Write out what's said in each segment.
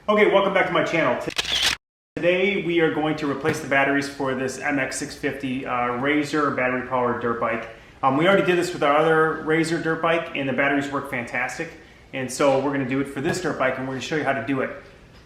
Okay, welcome back to my channel. Today we are going to replace the batteries for this MX650 Razor battery powered dirt bike. We already did this with our other Razor dirt bike and the batteries work fantastic. And so we're going to do it for this dirt bike and we're going to show you how to do it.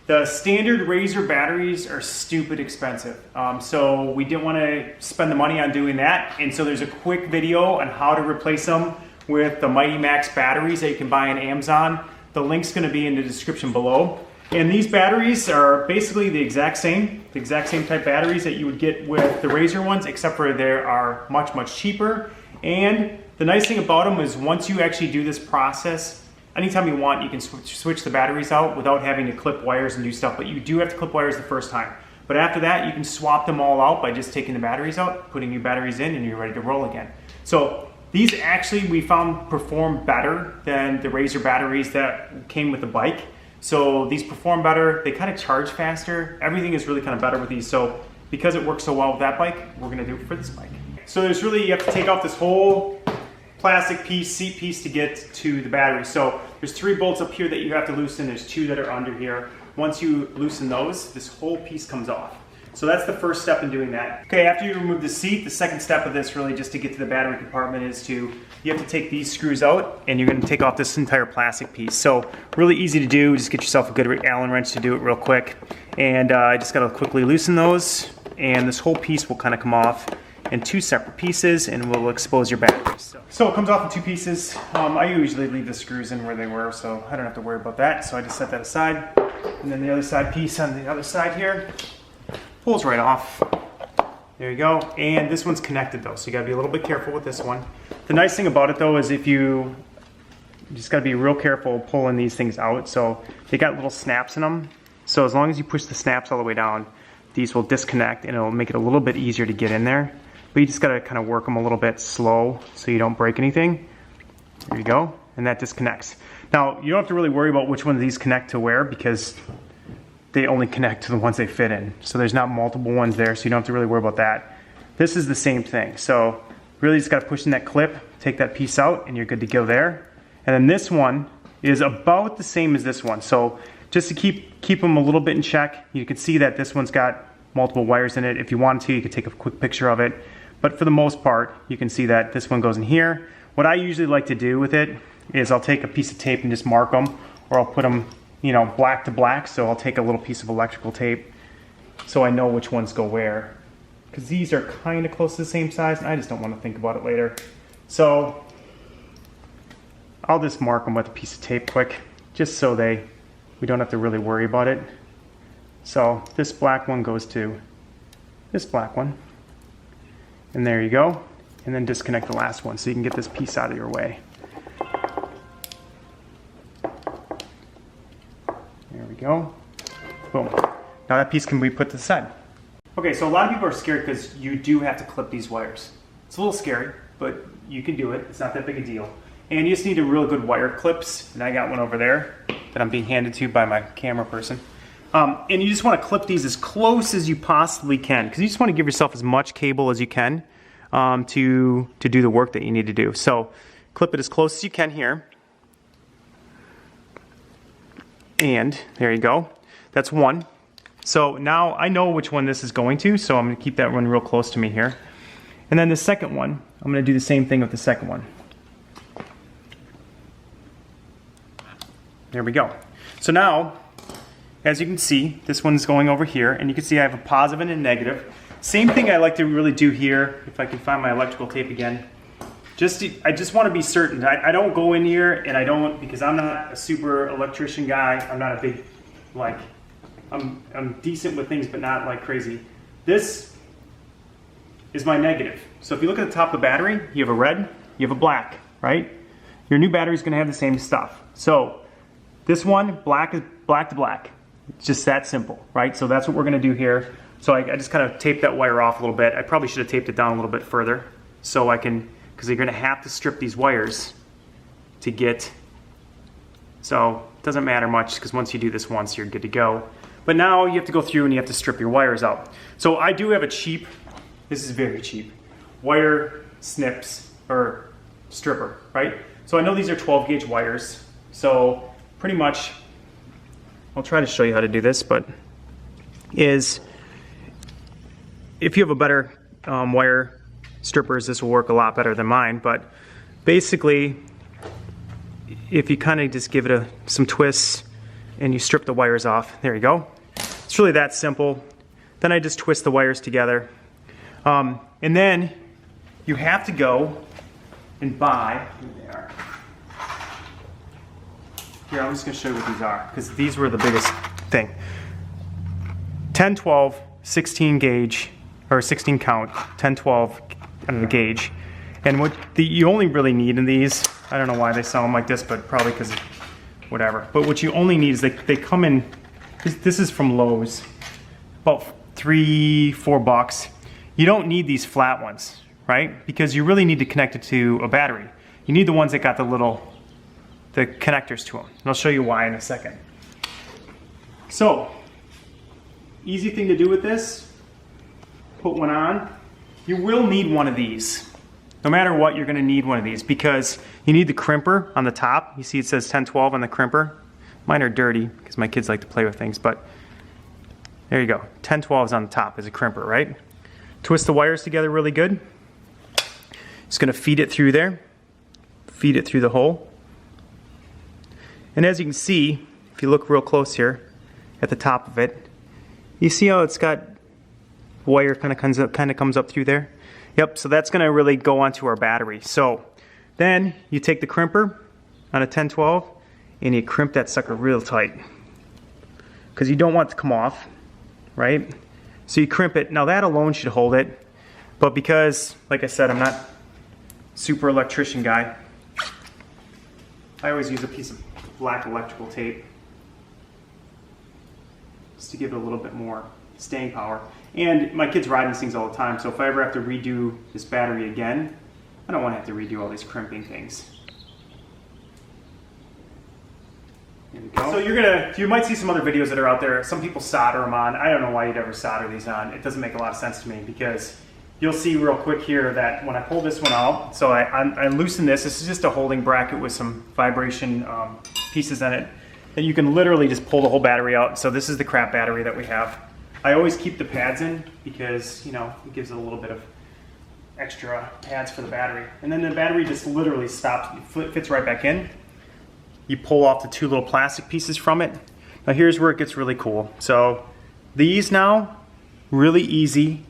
The standard Razor batteries are stupid expensive. So we didn't want to spend the money on doing that. And so there's a quick video on how to replace them with the Mighty Max batteries that you can buy on Amazon. The link's going to be in the description below. And these batteries are basically the exact same type batteries that you would get with the Razor ones, except for they are much, much cheaper. And the nice thing about them is once you actually do this process, anytime you want, you can switch the batteries out without having to clip wires and do stuff, but you do have to clip wires the first time. But after that, you can swap them all out by just taking the batteries out, putting new batteries in, and you're ready to roll again. So these actually, we found, perform better than the Razor batteries that came with the bike. So these perform better, they kind of charge faster. Everything is really kind of better with these. So because it works so well with that bike, we're gonna do it for this bike. So there's really, you have to take off this whole plastic piece, seat piece to get to the battery. So there's 3 bolts up here that you have to loosen. There's 2 that are under here. Once you loosen those, this whole piece comes off. So that's the first step in doing that. Okay, after you remove the seat, the second step of this really just to get to the battery compartment is you have to take these screws out and you're gonna take off this entire plastic piece. So really easy to do, just get yourself a good Allen wrench to do it real quick. And I just gotta quickly loosen those and this whole piece will kind of come off in 2 separate pieces and will expose your batteries. So it comes off in 2 pieces. I usually leave the screws in where they were, so I don't have to worry about that. So I just set that aside. And then the other side piece on the other side here pulls right off. There you go. And this one's connected though, so you gotta be a little bit careful with this one. The nice thing about it though is you just gotta be real careful pulling these things out. So they got little snaps in them. So as long as you push the snaps all the way down, these will disconnect and it'll make it a little bit easier to get in there. But you just gotta kind of work them a little bit slow so you don't break anything. There you go, and that disconnects. Now, you don't have to really worry about which one of these connect to where because they only connect to the ones they fit in. So there's not multiple ones there, so you don't have to really worry about that. This is the same thing. So really just gotta push in that clip, take that piece out, and you're good to go there. And then this one is about the same as this one. So just to keep them a little bit in check, you can see that this one's got multiple wires in it. If you wanted to, you could take a quick picture of it. But for the most part, you can see that this one goes in here. What I usually like to do with it is I'll take a piece of tape and just mark them, or I'll put them, you know, black to black. So I'll take a little piece of electrical tape so I know which ones go where. Because these are kind of close to the same size and I just don't want to think about it later. So I'll just mark them with a piece of tape quick, just so we don't have to really worry about it. So this black one goes to this black one. And there you go. And then disconnect the last one so you can get this piece out of your way. There we go. Boom. Now that piece can be put to the side. Okay, so a lot of people are scared because you do have to clip these wires. It's a little scary, but you can do it. It's not that big a deal. And you just need a real good wire clips. And I got one over there that I'm being handed to by my camera person. And you just want to clip these as close as you possibly can because you just want to give yourself as much cable as you can to do the work that you need to do. So clip it as close as you can here. And there you go. That's one. So now I know which one this is going to, so I'm going to keep that one real close to me here. And then the second one, I'm going to do the same thing with the second one. There we go. So now, as you can see, this one's going over here, and you can see I have a positive and a negative. Same thing I like to really do here, if I can find my electrical tape again. I just want to be certain. I don't go in here, and I don't, because I'm not a super electrician guy. I'm not a big, like, I'm decent with things, but not like crazy. This is my negative. So if you look at the top of the battery, you have a red, you have a black, right? Your new battery is going to have the same stuff. So this one, black is black to black. It's just that simple, right? So that's what we're gonna do here. So I just kind of taped that wire off a little bit. I probably should have taped it down a little bit further so I can, because you're gonna have to strip these wires to get, so it doesn't matter much because once you do this once, you're good to go. But now you have to go through and you have to strip your wires out. So I do have a cheap, this is very cheap, wire snips or stripper, right? So I know these are 12 gauge wires. So pretty much I'll try to show you how to do this, but is if you have a better wire strippers, this will work a lot better than mine. But basically, if you kind of just give it some twists and you strip the wires off, there you go. It's really that simple. Then I just twist the wires together. And then you have to go and buy, here they are. Here, I'm just going to show you what these are, because these were the biggest thing. 10, 12, 16 gauge, or 16 count, 10, 12 gauge. And what you only really need in these, I don't know why they sell them like this, but probably because of whatever. But what you only need is they come in, this is from Lowe's, about $3-4. You don't need these flat ones, right? Because you really need to connect it to a battery. You need the ones that got the connectors to them. And I'll show you why in a second. So, easy thing to do with this, put one on. You will need one of these. No matter what, you're gonna need one of these because you need the crimper on the top. You see it says 1012 on the crimper. Mine are dirty because my kids like to play with things, but there you go. 1012 is on the top as a crimper, right? Twist the wires together really good. Just gonna feed it through there. Feed it through the hole. And as you can see, if you look real close here at the top of it, you see how it's got wire kind of comes up through there? Yep, so that's going to really go onto our battery. So then you take the crimper on a 1012 and you crimp that sucker real tight because you don't want it to come off, right? So you crimp it. Now that alone should hold it, but because, like I said, I'm not super electrician guy, I always use a piece of black electrical tape just to give it a little bit more staying power. And my kids ride these things all the time, so if I ever have to redo this battery again, I don't want to have to redo all these crimping things. There we go. So you might see some other videos that are out there. Some people solder them on. I don't know why you'd ever solder these on. It doesn't make a lot of sense to me because you'll see real quick here that when I pull this one out, so I loosen this. This is just a holding bracket with some vibration pieces in it. And you can literally just pull the whole battery out. So this is the crap battery that we have. I always keep the pads in because, you know, it gives it a little bit of extra pads for the battery. And then the battery just literally stops, it fits right back in. You pull off the two little plastic pieces from it. Now here's where it gets really cool. So these now, really easy.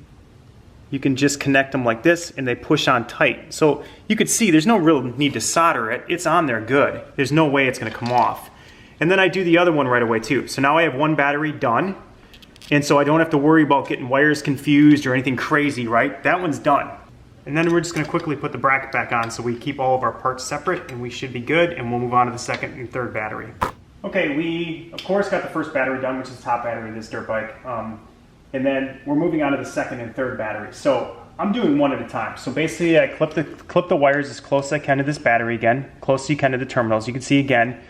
You can just connect them like this and they push on tight. So you could see there's no real need to solder it. It's on there good. There's no way it's gonna come off. And then I do the other one right away too. So now I have one battery done. And so I don't have to worry about getting wires confused or anything crazy, right? That one's done. And then we're just gonna quickly put the bracket back on so we keep all of our parts separate and we should be good, and we'll move on to the second and third battery. Okay, we of course got the first battery done, which is the top battery of this dirt bike. And then we're moving on to the second and third battery. So I'm doing one at a time. So basically I clip the wires as close as I can to this battery again, close as you can to the terminals. You can see again,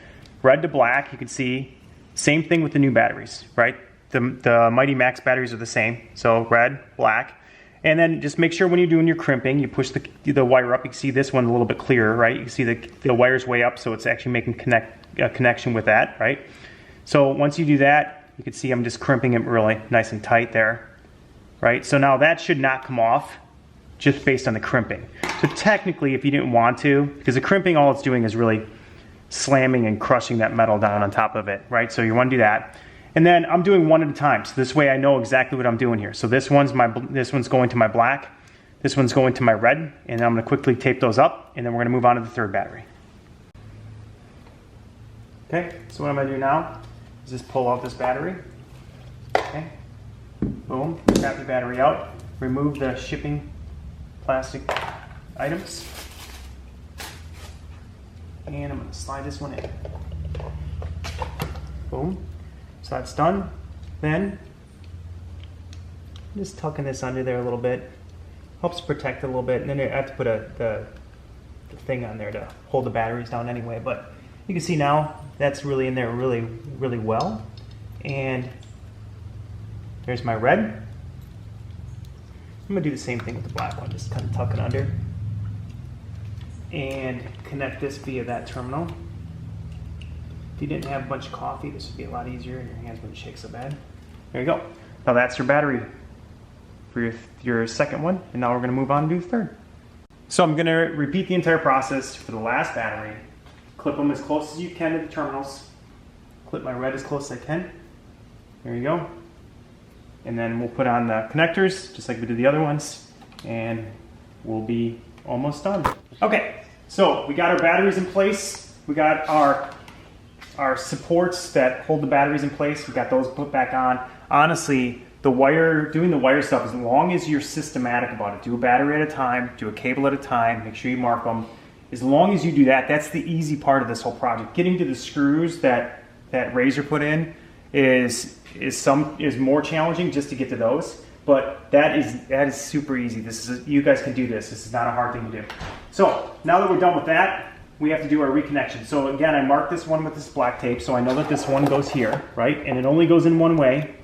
red to black, you can see, same thing with the new batteries, right? The Mighty Max batteries are the same, so red, black. And then just make sure when you're doing your crimping, you push the wire up. You can see this one a little bit clearer, right? You can see the wire's way up, so it's actually making a connection with that, right? So once you do that, you can see I'm just crimping it really nice and tight there, right? So now that should not come off just based on the crimping. So technically, if you didn't want to, because the crimping, all it's doing is really slamming and crushing that metal down on top of it, right? So you want to do that. And then I'm doing one at a time, so this way I know exactly what I'm doing here. So this one's going to my black, this one's going to my red, and I'm going to quickly tape those up, and then we're going to move on to the third battery. Okay, so what I'm going to do now is just pull out this battery. Okay, boom, tap the battery out, remove the shipping plastic items, and I'm going to slide this one in. Boom. So that's done. Then just tucking this under there a little bit, helps protect it a little bit. And then I have to put the thing on there to hold the batteries down anyway. But you can see now that's really in there really, really well. And there's my red. I'm gonna do the same thing with the black one, just kind of tuck it under and connect this via that terminal. If you didn't have a bunch of coffee, this would be a lot easier and your hands wouldn't shake so bad. There you go. Now that's your battery for your second one, and now we're going to move on to the third. So I'm going to repeat the entire process for the last battery. Clip them as close as you can to the terminals. Clip my red as close as I can. There you go. And then we'll put on the connectors, just like we did the other ones, and we'll be almost done. Okay, so we got our batteries in place. We got our supports that hold the batteries in place. We got those put back on. Honestly, doing the wire stuff, as long as you're systematic about it, do a battery at a time, do a cable at a time, make sure you mark them. As long as you do that, that's the easy part of this whole project. Getting to the screws that Razor put in is more challenging just to get to those, but that is super easy. You guys can do this. This is not a hard thing to do. So now that we're done with that, we have to do our reconnection. So again, I marked this one with this black tape, so I know that this one goes here, right? And it only goes in one way.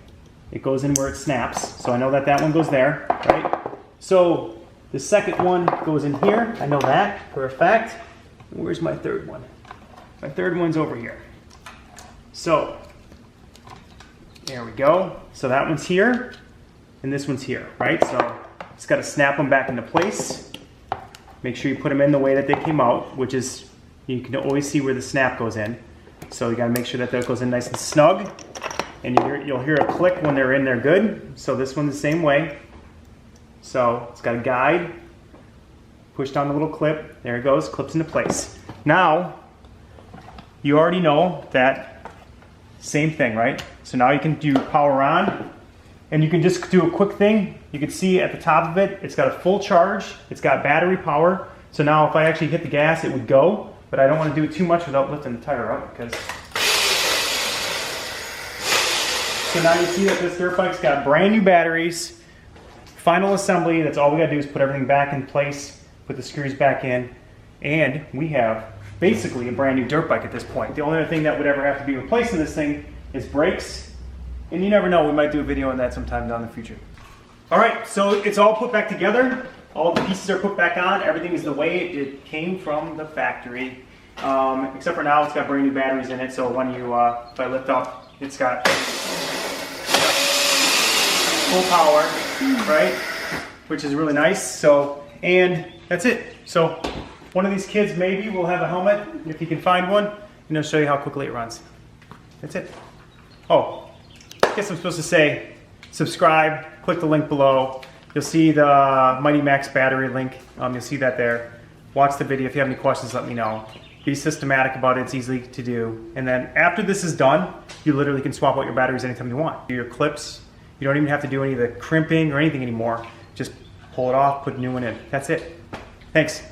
It goes in where it snaps, so I know that one goes there, right? So the second one goes in here. I know that for a fact. Where's my third one? My third one's over here. So there we go. So that one's here, and this one's here, right? So just got to snap them back into place. Make sure you put them in the way that they came out, which is, you can always see where the snap goes in. So you got to make sure that goes in nice and snug. And you'll hear a click when they're in there good. So this one's the same way. So it's got a guide. Push down the little clip. There it goes, clips into place. Now, you already know that same thing, right? So now you can do power on, and you can just do a quick thing. You can see at the top of it, it's got a full charge. It's got battery power. So now if I actually hit the gas, it would go, but I don't want to do it too much without lifting the tire up because... So now you see that this dirt bike's got brand new batteries, final assembly. That's all we gotta do is put everything back in place, put the screws back in, and we have basically a brand new dirt bike at this point. The only other thing that would ever have to be replaced in this thing is brakes, and you never know, we might do a video on that sometime down in the future. All right, so it's all put back together. All the pieces are put back on. Everything is the way it came from the factory, except for now it's got brand new batteries in it. So when you, if I lift up, it's got full power, right? Which is really nice. So, and that's it. So one of these kids maybe will have a helmet if you can find one, and I'll show you how quickly it runs. That's it. Oh, I guess I'm supposed to say subscribe, click the link below. You'll see the Mighty Max battery link. You'll see that there. Watch the video. If you have any questions, let me know. Be systematic about it. It's easy to do. And then after this is done, you literally can swap out your batteries anytime you want. Do your clips. You don't even have to do any of the crimping or anything anymore. Just pull it off, put a new one in. That's it. Thanks.